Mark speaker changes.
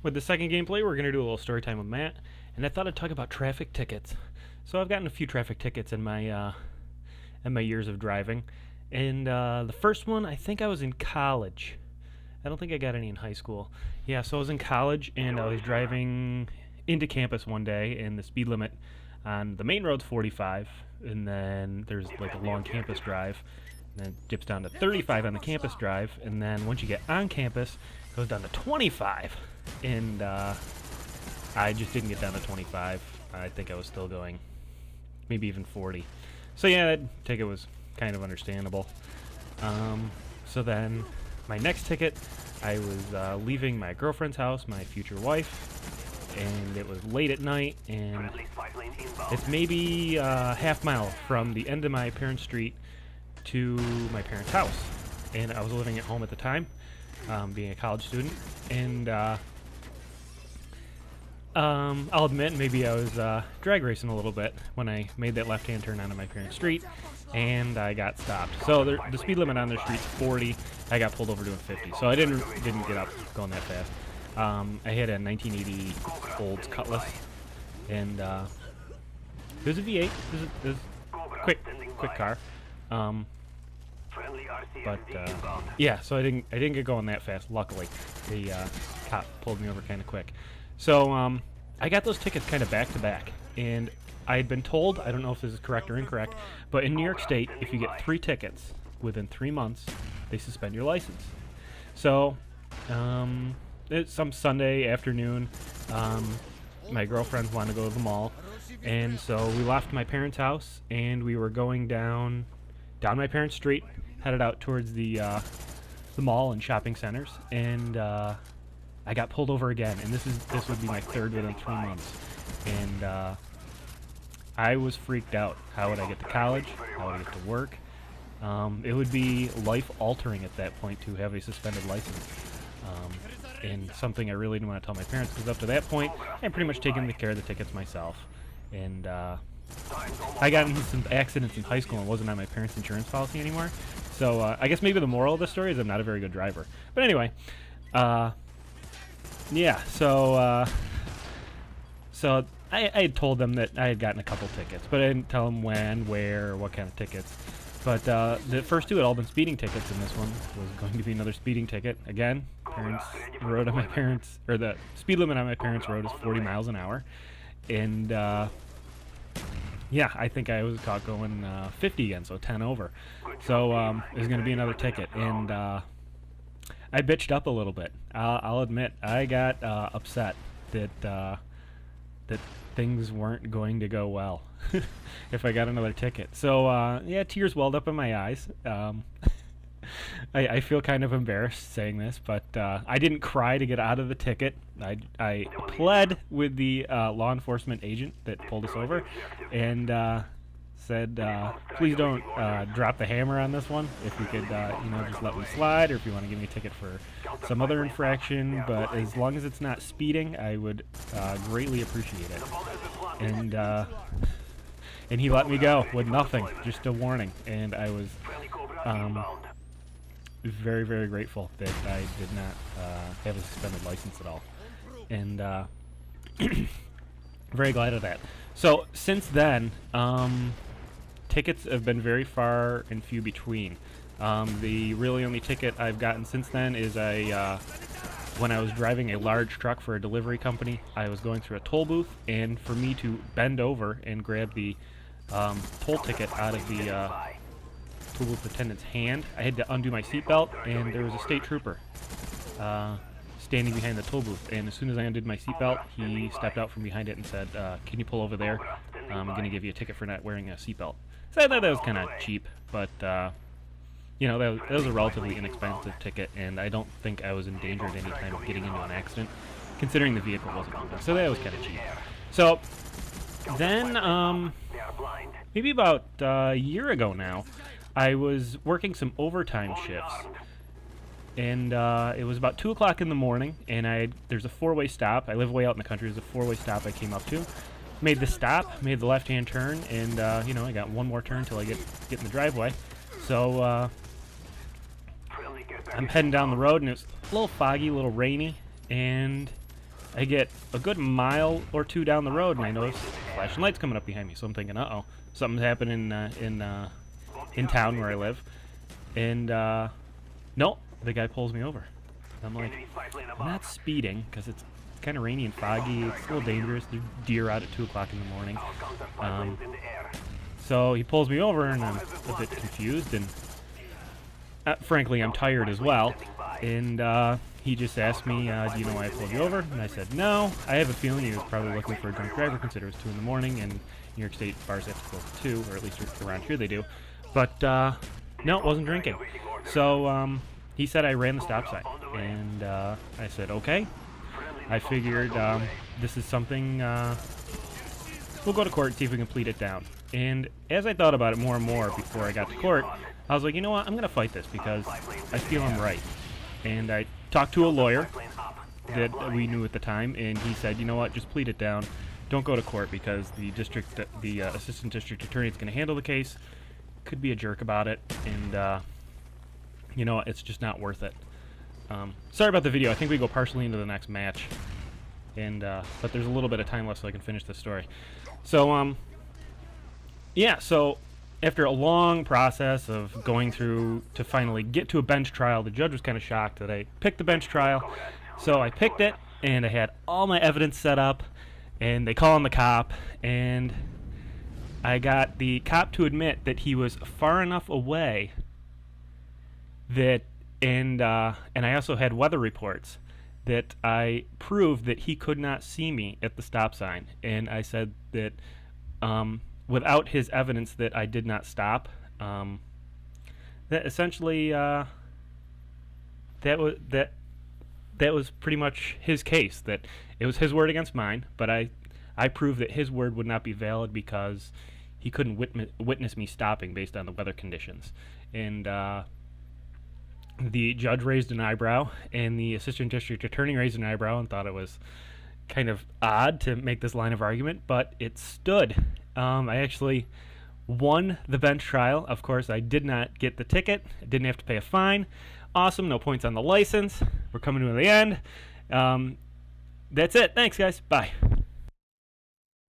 Speaker 1: With the second gameplay, we're going to do a little story time with Matt, and I thought I'd talk about traffic tickets. So I've gotten a few traffic tickets in my years of driving, and the first one, I think I was in college. I don't think I got any in high school. Yeah, so I was in college, and I was driving into campus one day, and the speed limit on the main road's 45, and then there's like a long campus drive, and then it dips down to 35 on the campus drive, and then once you get on campus, it goes down to 25. And I just didn't get down to 25. I think I was still going maybe even 40. So yeah, that ticket was kind of understandable. So then my next ticket, I was leaving my girlfriend's house, my future wife, and it was late at night, and it's maybe a half mile from the end of my parents' street to my parents' house. And I was living at home at the time, being a college student, and I'll admit maybe I was drag racing a little bit when I made that left-hand turn onto my parents' street, and I got stopped. So the speed limit on their street's 40. I got pulled over doing 50, so I didn't get up going that fast. I had a 1980 Olds Cutlass, and it was a V8. It was quick car. Yeah, so I didn't get going that fast. Luckily, the cop pulled me over kind of quick. So I got those tickets kind of back to back, and I had been told, I don't know if this is correct or incorrect, but in New York State, if you get 3 tickets within 3 months, they suspend your license. So it's some Sunday afternoon. My girlfriends wanted to go to the mall, and so we left my parents' house, and we were going down my parents' street, headed out towards the mall and shopping centers, and I got pulled over again, and this would be my third within 3 months, and I was freaked out. How would I get to college? How would I get to work? It would be life-altering at that point to have a suspended license, and something I really didn't want to tell my parents, because up to that point, I'd pretty much taken care of the tickets myself, and I got into some accidents in high school and wasn't on my parents' insurance policy anymore, so I guess maybe the moral of the story is I'm not a very good driver. But anyway, yeah, so I had told them that I had gotten a couple tickets, but I didn't tell them when, where, or what kind of tickets. But the first 2 had all been speeding tickets, and this one was going to be another speeding ticket. Again, the speed limit on my parents' road is 40 miles an hour. And yeah, I think I was caught going 50 again, so 10 over. So it was going to be another ticket, and I bitched up a little bit. I'll admit, I got upset that things weren't going to go well if I got another ticket. So yeah, tears welled up in my eyes. I feel kind of embarrassed saying this, but I didn't cry to get out of the ticket. I pled with the law enforcement agent that pulled us over, and said, please don't drop the hammer on this one. If you could, just let me slide, or if you want to give me a ticket for some other infraction, but as long as it's not speeding, I would greatly appreciate it. And he let me go with nothing, just a warning, and I was very, very grateful that I did not have a suspended license at all, and very glad of that. So since then, tickets have been very far and few between. The really only ticket I've gotten since then is when I was driving a large truck for a delivery company. I was going through a toll booth, and for me to bend over and grab the toll ticket out of the toll booth attendant's hand, I had to undo my seatbelt, and there was a state trooper standing behind the toll booth, and as soon as I undid my seatbelt, he stepped out from behind it and said, can you pull over there? I'm going to give you a ticket for not wearing a seatbelt. So I thought that was kind of cheap, but that was a relatively inexpensive ticket, and I don't think I was in danger at any time of getting into an accident, considering the vehicle wasn't moving. So that was kind of cheap. So then, maybe about a year ago now, I was working some overtime shifts, and it was about 2 o'clock in the morning, and there's a 4-way stop. I live way out in the country. There's a 4-way stop I came up to. Made the stop, made the left-hand turn, and I got one more turn till I get in the driveway. So I'm heading down the road, and it's a little foggy, a little rainy, and I get a good mile or two down the road, and I notice flashing lights coming up behind me. So I'm thinking, uh-oh, something's happening in town where I live. And no, the guy pulls me over. I'm like, I'm not speeding because it's kind of rainy and foggy. It's a little dangerous. There's deer out at 2 o'clock in the morning. So he pulls me over, and I'm a bit confused, and frankly, I'm tired as well. And he just asked me, do you know why I pulled you over? And I said, no. I have a feeling he was probably looking for a drunk driver, consider it's 2 in the morning, and New York State bars have to close at 2, or at least around here they do. But no, it wasn't drinking. So he said I ran the stop sign, and I said, okay. I figured this is something, we'll go to court and see if we can plead it down. And as I thought about it more and more before I got to court, I was like, you know what, I'm going to fight this because I feel I'm right. And I talked to a lawyer that we knew at the time, and he said, you know what, just plead it down. Don't go to court because the assistant district attorney that's going to handle the case could be a jerk about it, and you know, it's just not worth it. Sorry about the video. I think we go partially into the next match, and but there's a little bit of time left so I can finish this story. So yeah, so after a long process of going through to finally get to a bench trial, the judge was kind of shocked that I picked the bench trial. So I picked it, and I had all my evidence set up, and they call on the cop, and I got the cop to admit that he was far enough away that, and I also had weather reports that I proved that he could not see me at the stop sign. And I said that without his evidence that I did not stop, that essentially that was pretty much his case. That it was his word against mine, but I proved that his word would not be valid because he couldn't witness me stopping based on the weather conditions. And the judge raised an eyebrow, and the assistant district attorney raised an eyebrow and thought it was kind of odd to make this line of argument, but it stood. I actually won the bench trial. Of course, I did not get the ticket. I didn't have to pay a fine. Awesome. No points on the license. We're coming to the end. That's it. Thanks, guys. Bye.